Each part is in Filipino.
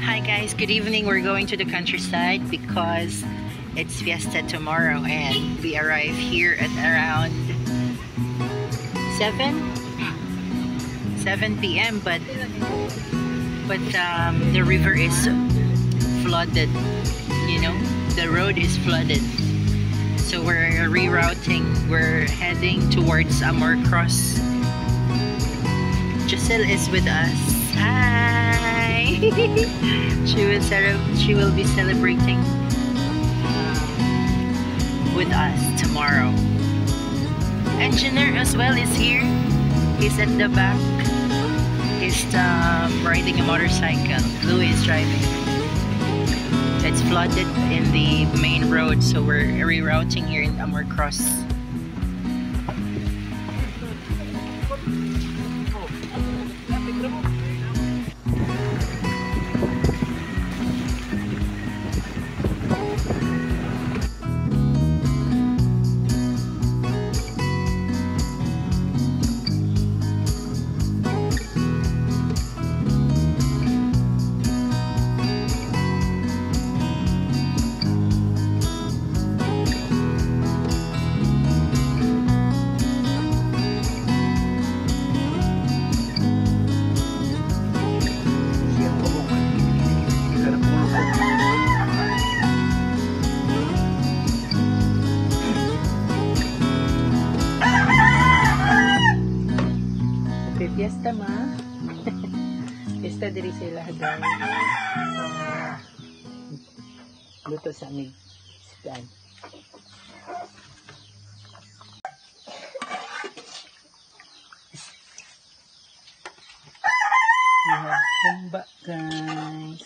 Hi guys, good evening. We're going to the countryside because it's fiesta tomorrow and we arrive here at around 7 p.m. but the river is flooded, you know, the road is flooded, so we're rerouting. We're heading towards Amor Cross. Giselle is with us. Hi. She will be celebrating with us tomorrow. Engineer as well is here. He's at the back. He's riding a motorcycle. Louis is driving. It's flooded in the main road, so we're rerouting here in Amor Cross. Fiesta ma. Fiesta diri sila hagay. Luto sa amig. Sigan. We have humba guys.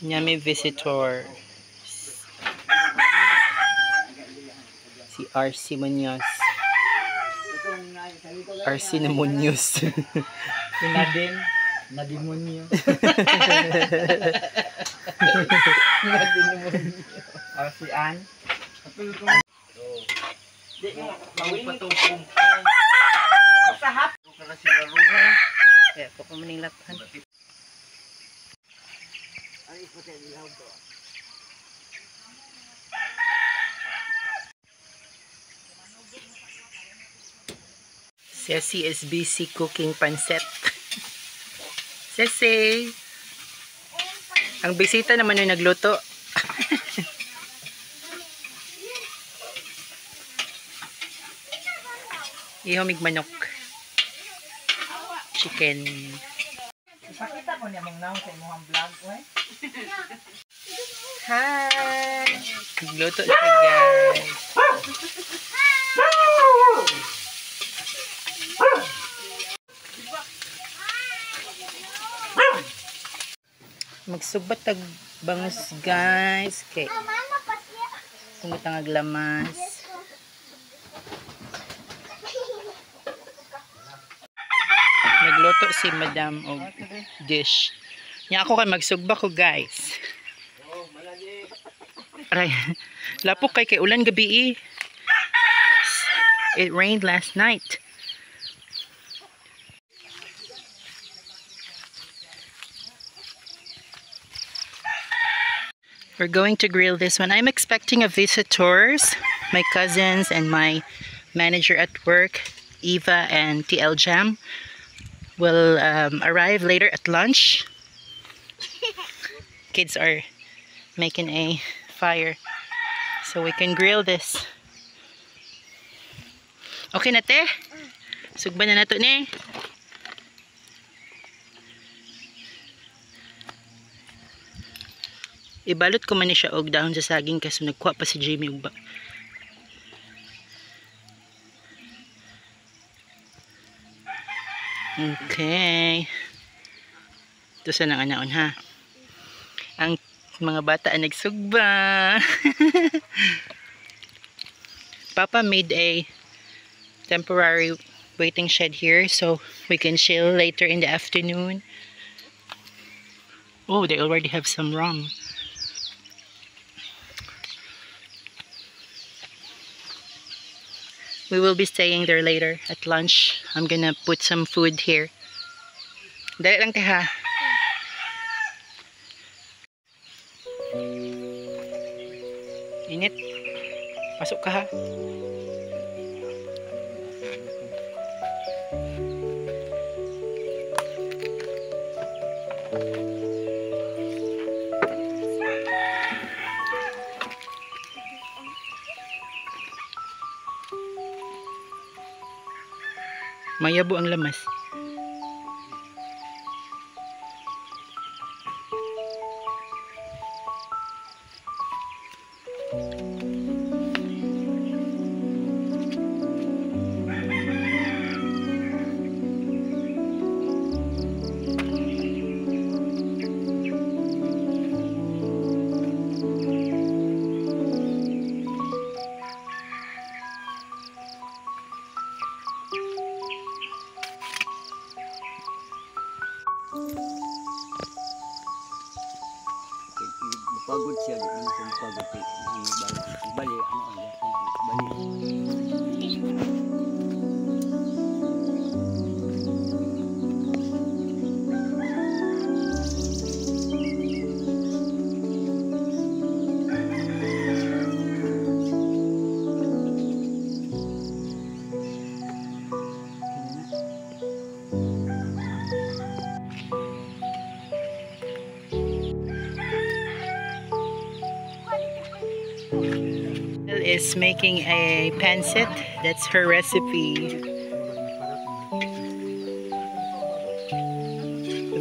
Yummy visitor. Si RC Munoz. RC na Munoz. Si Nadine. Nadine Munoz. Nadine Munoz. RC Ann. Masahap. Kaya po ko manilaphan. Ceci is busy cooking pancit. Ceci! Ang bisita naman yung nagluto. Ihomig manok. Chicken. Ipakita ko niya mong naon sa imuhang vlog, we. Hi! Nagluto siya guys. Magsubat tag bangus guys. Okay. Tungutang aglamas. Nagluto si Madam og dish. Nya ako kay magsugba ko guys. Aray. Lapok kay ulan gabi. It rained last night. We're going to grill this one. I'm expecting a visitors, my cousins and my manager at work, Eva and TL Jam, will arrive later at lunch. Kids are making a fire so we can grill this. Okay na te? Sugban na nato ni. Ibalot ko man ni siya og dahon sa saging kaso nagkuha pa si Jamie og Okay. Ito sa nang anaon ha. Ang mga bata ay nagsugba. Papa made a temporary waiting shed here so we can chill later in the afternoon. Oh, they already have some rum. We will be staying there later at lunch. I'm gonna put some food here. Dali lang teha. Init. Pasok ka ha. Mayabo ang lamas. Pagod siya, di man siya pagod bali Is making a pancit. That's her recipe.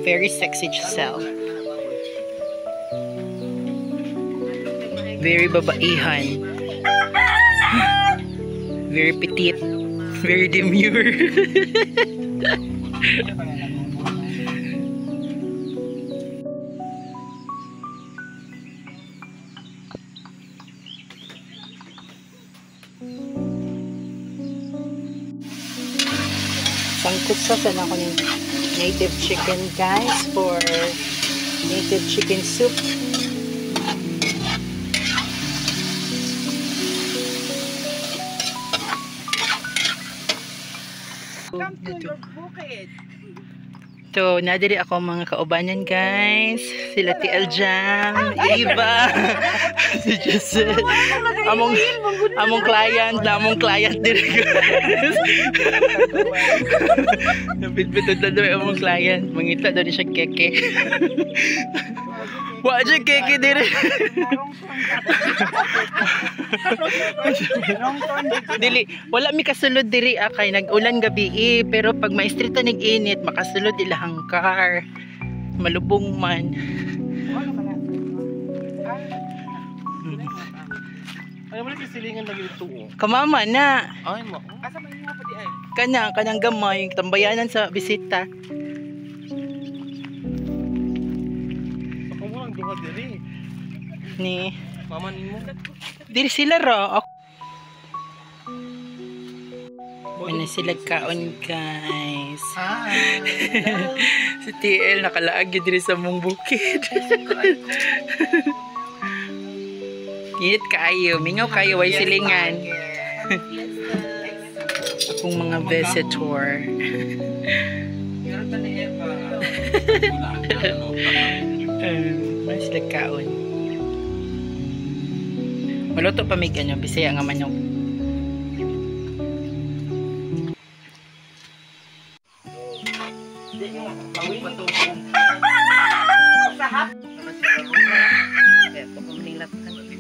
Very sexy Giselle. Very babaihan. Very petite. Very demure. Sangkot sa sana ko ng native chicken guys for native chicken soup. Come to your bukid. So, nadiri ako mga kaubanan guys. Sila T. Aljam, Eva, si Giselle. Among client diri guys. Napitbitod na daw among client. Mangita daw di siya keke. Wa siya keke diri. Dili, wala mi kasulod diri kay nag-ulan gabi pero pag maestrita nag-init makasulod ilahang car. Malubong man. Ay wala kasilingan lagi ito. Kamama na. Ay mo. Asa man nga pa di ay? Kanang gamay tambayanan sa bisita. Ako mo lang duha diri. Ni Mama nimo. diri sila ra. Ano sila kaon guys. Si TL nakalaag yun diri sa mong bukid. Init kaayo, mingaw kayo way silingan. Akong mga visitor. Ano sila kaon. Maluto pa may ganyan, bisaya nga manok. Sahap. Ito kong nilatan.